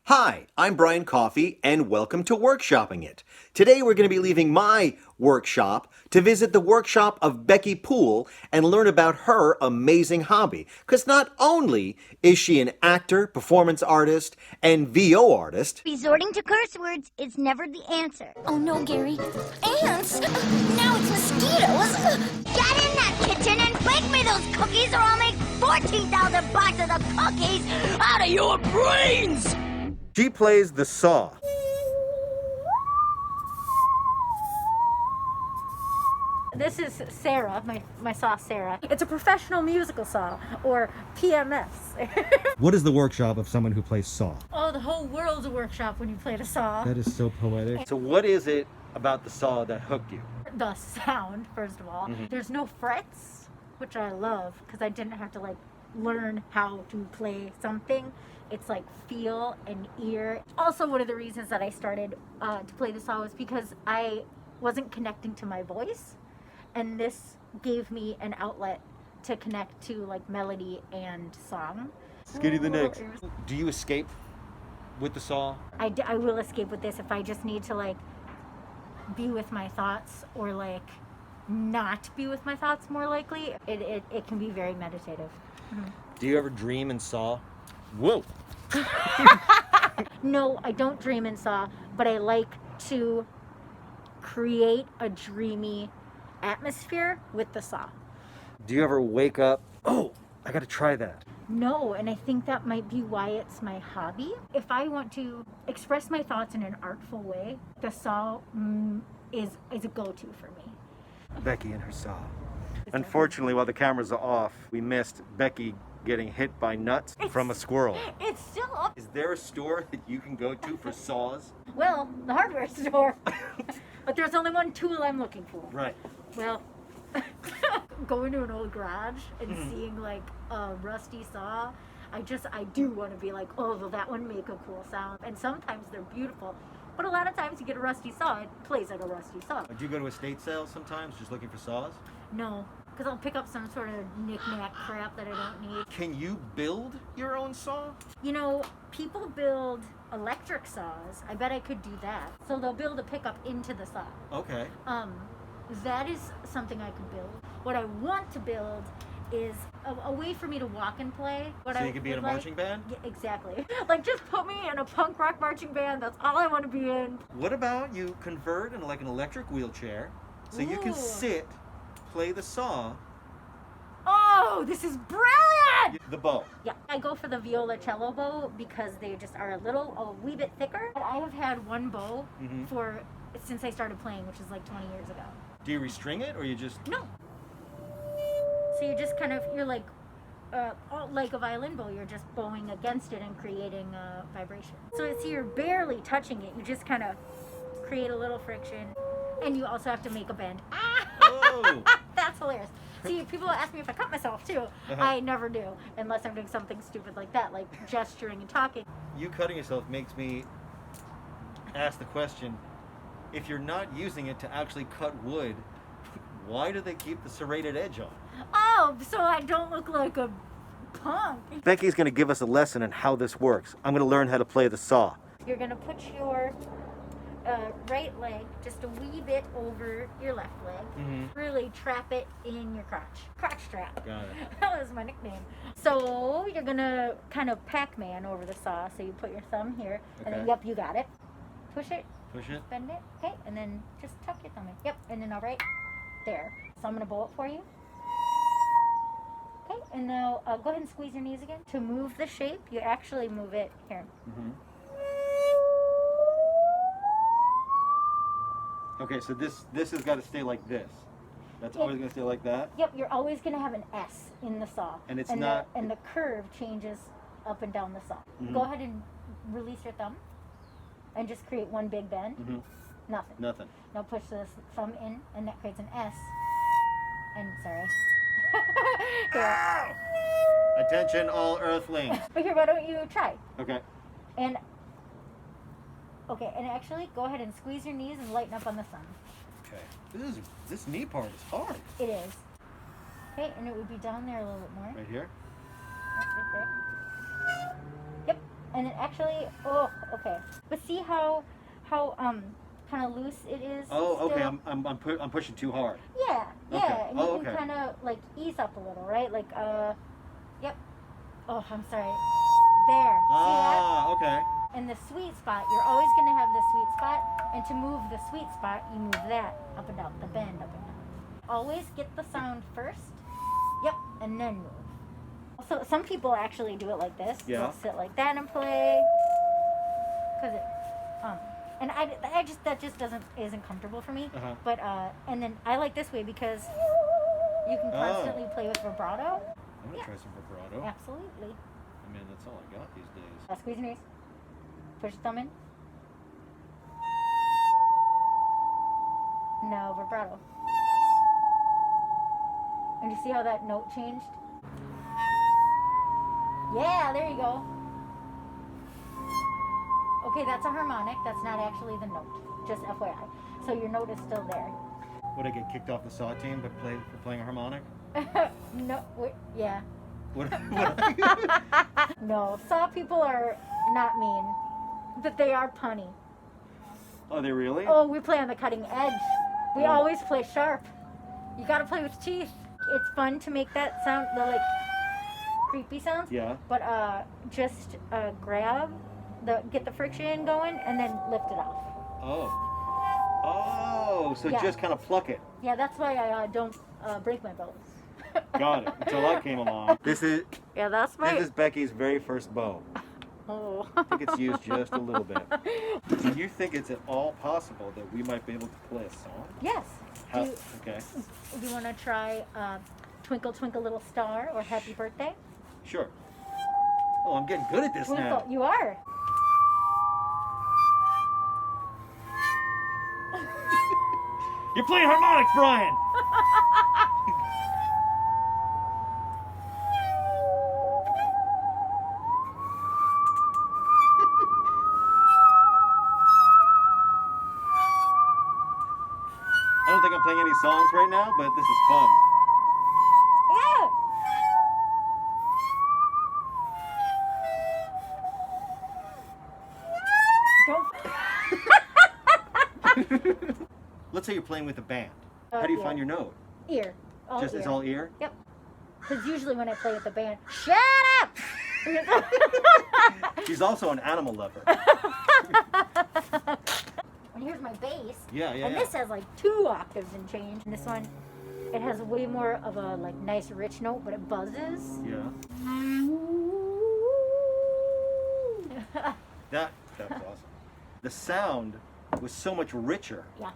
Hi, I'm Brian Coffey, and welcome to Workshopping It. Today we're going to be leaving my workshop to visit the workshop of Becky Poole and learn about her amazing hobby. Because not only is she an actor, performance artist, and VO artist, resorting to curse words is never the answer. Oh no, Gary. Ants! Now it's mosquitoes! Get in that kitchen and bake me those cookies or I'll make 14,000 boxes of cookies out of your brains! she plays the saw. This is Sarah, my saw Sarah. It's a professional musical saw, or PMS. What is the workshop of someone who plays saw? Oh, the whole world's a workshop when you play the saw. That is so poetic. So what is it about the saw that hooked you? The sound, first of all. There's no frets, which I love, because I didn't have to learn how to play something. It's feel and ear. Also, one of the reasons that I started to play the saw was because I wasn't connecting to my voice. And this gave me an outlet to connect to melody and song. Skinny the next. Do you escape with the saw? I will escape with this if I just need to be with my thoughts or not be with my thoughts more likely. It can be very meditative. Do you ever dream in saw? Whoa! No, I don't dream in saw, but I like to create a dreamy atmosphere with the saw. Do you ever wake up, oh, I gotta try that? No, and I think that might be why it's my hobby. If I want to express my thoughts in an artful way, the saw is a go-to for me. Becky and her saw. Unfortunately, while the cameras are off, we missed Becky getting hit by nuts from a squirrel. It's still up. Is there a store that you can go to for saws? Well, the hardware store. But there's only one tool I'm looking for. Right. Well, going to an old garage and seeing a rusty saw, I do want to be oh, will that one make a cool sound? And sometimes they're beautiful, but a lot of times you get a rusty saw, it plays like a rusty saw. Do you go to estate sales sometimes just looking for saws? No, because I'll pick up some sort of knick-knack crap that I don't need. Can you build your own saw? You know, people build electric saws. I bet I could do that. So they'll build a pickup into the saw. Okay. That is something I could build. What I want to build is a way for me to walk and play. So you could be in a marching band? Yeah, exactly. Just put me in a punk rock marching band. That's all I want to be in. What about you convert into an electric wheelchair so you can sit, play the saw. Oh, this is brilliant! The bow. Yeah, I go for the viola-cello bow because they just are a wee bit thicker. I have had one bow since I started playing, which is 20 years ago. Do you restring it or you just... No. So you just you're like a violin bow, you're just bowing against it and creating vibration. So you're barely touching it, you just create a little friction, and you also have to make a bend. Oh! That's hilarious. See, people ask me if I cut myself too. I never do, unless I'm doing something stupid like that, like gesturing and talking. You cutting yourself makes me ask the question, if you're not using it to actually cut wood, why do they keep the serrated edge on? Oh, so I don't look like a punk. Becky's going to give us a lesson on how this works. I'm going to learn how to play the saw. You're going to put your right leg just a wee bit over your left leg. Really trap it in your crotch. Crotch trap. Got it. That was my nickname. So you're going to Pac-Man over the saw. So you put your thumb here, and then, yep, you got it. Push it. Push it. Bend it. Okay, and then just tuck your thumb in. Yep, and then right there. So I'm going to bow it for you. Okay, and now go ahead and squeeze your knees again. To move the shape, you actually move it here. Okay, so this has got to stay like this. That's always going to stay like that? Yep, you're always going to have an S in the saw. And it's not... And the curve changes up and down the saw. Go ahead and release your thumb and just create one big bend. Nothing. Nothing. Now push this thumb in, and that creates an S. And sorry. Here. Attention, all earthlings. But here, why don't you try? Okay. And actually go ahead and squeeze your knees and lighten up on the thumb. Okay. This knee part is hard. It is. Okay, and it would be down there a little bit more. Right here? Right there. Yep. And then actually, oh, okay. But see how kind of loose it is. Oh, okay. still? I'm pushing too hard. Yeah, yeah. Okay. And you Oh, can okay. kind of like ease up a little, right? Like, yep. Oh, I'm sorry. There. See that? Ah, okay. And the sweet spot, you're always going to have the sweet spot. And to move the sweet spot, you move that up and down, the bend up and down. Always get the sound first. Yep, and then move. So some people actually do it like this. Yeah. They'll sit like that and play. Cause it, and I just that just isn't comfortable for me. Uh-huh. But and then I like this way because you can constantly play with vibrato. I'm gonna try some vibrato. Absolutely. I mean, that's all I got these days. Squeeze your knees. Push your thumb in. No, vibrato. And you see how that note changed? Yeah, there you go. Okay, that's a harmonic. That's not actually the note. Just FYI. So your note is still there. Would I get kicked off the saw team for playing a harmonic? No, yeah. What? No, saw people are not mean, but they are punny. Oh, they really? Oh, we play on the cutting edge. We always play sharp. You gotta play with teeth. It's fun to make that sound, the like creepy sounds. Yeah. But just grab get the friction going and then lift it off. Oh. Oh, so Yeah. just kind of pluck it. Yeah, that's why I don't break my bows. Got it. Until I came along. This is Becky's very first bow. Oh. I think it's used just a little bit. Do you think it's at all possible that we might be able to play a song? Yes. How, Do okay. you want to try Twinkle Twinkle Little Star or Happy Birthday? Sure. Oh, I'm getting good at this now. You are. You're playing harmonics, Brian! I don't think I'm playing any songs right now, but this is fun. Yeah. Don't. Let's say you're playing with a band. How do you Yeah. find your note? Ear. All Just ear. it's all ear? Yep. Because usually when I play with the band, shut up! She's also an animal lover. And here's my bass. Yeah, yeah, And yeah. this has like 2 octaves and change. And this one, it has way more of a like nice rich note, but it buzzes. Yeah. That's awesome. The sound was so much richer Yeah.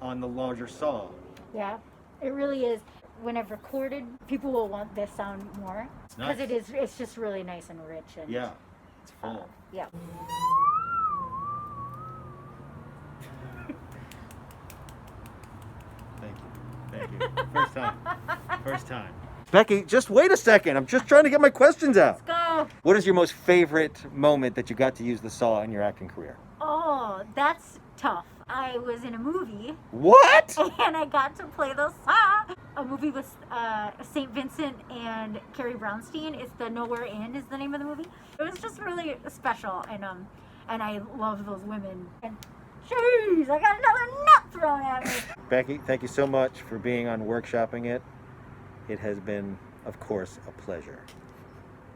on the larger saw. Yeah. It really is. When I've recorded, people will want this sound more. Nice. Because it's just really nice and rich. And, Yeah, it's full. Yeah. Thank you. First time. Becky, just wait a second. I'm just trying to get my questions out. Go! What is your most favorite moment that you got to use the saw in your acting career? Oh, that's tough. I was in a movie What? and I got to play the saw. A movie with St. Vincent and Carrie Brownstein. It's the Nowhere Inn is the name of the movie. It was just really special, and I love those women. And jeez, I got another nut thrown at me. Becky, thank you so much for being on Workshopping It. It has been, of course, a pleasure.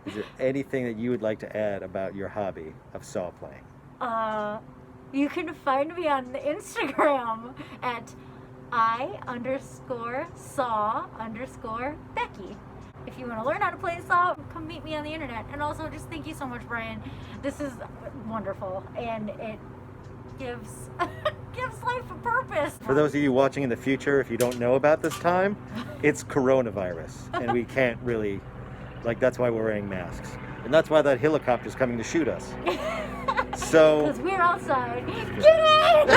Is there anything that you would like to add about your hobby of saw playing? You can find me on Instagram at I_saw_Becky. If you want to learn how to play saw, come meet me on the internet. And also, just thank you so much, Brian. This is wonderful, and it gives gives life a purpose. For those of you watching in the future, if you don't know about this time, it's coronavirus, and we can't really, that's why we're wearing masks. And that's why that helicopter's coming to shoot us. So... Because we're outside. Get in!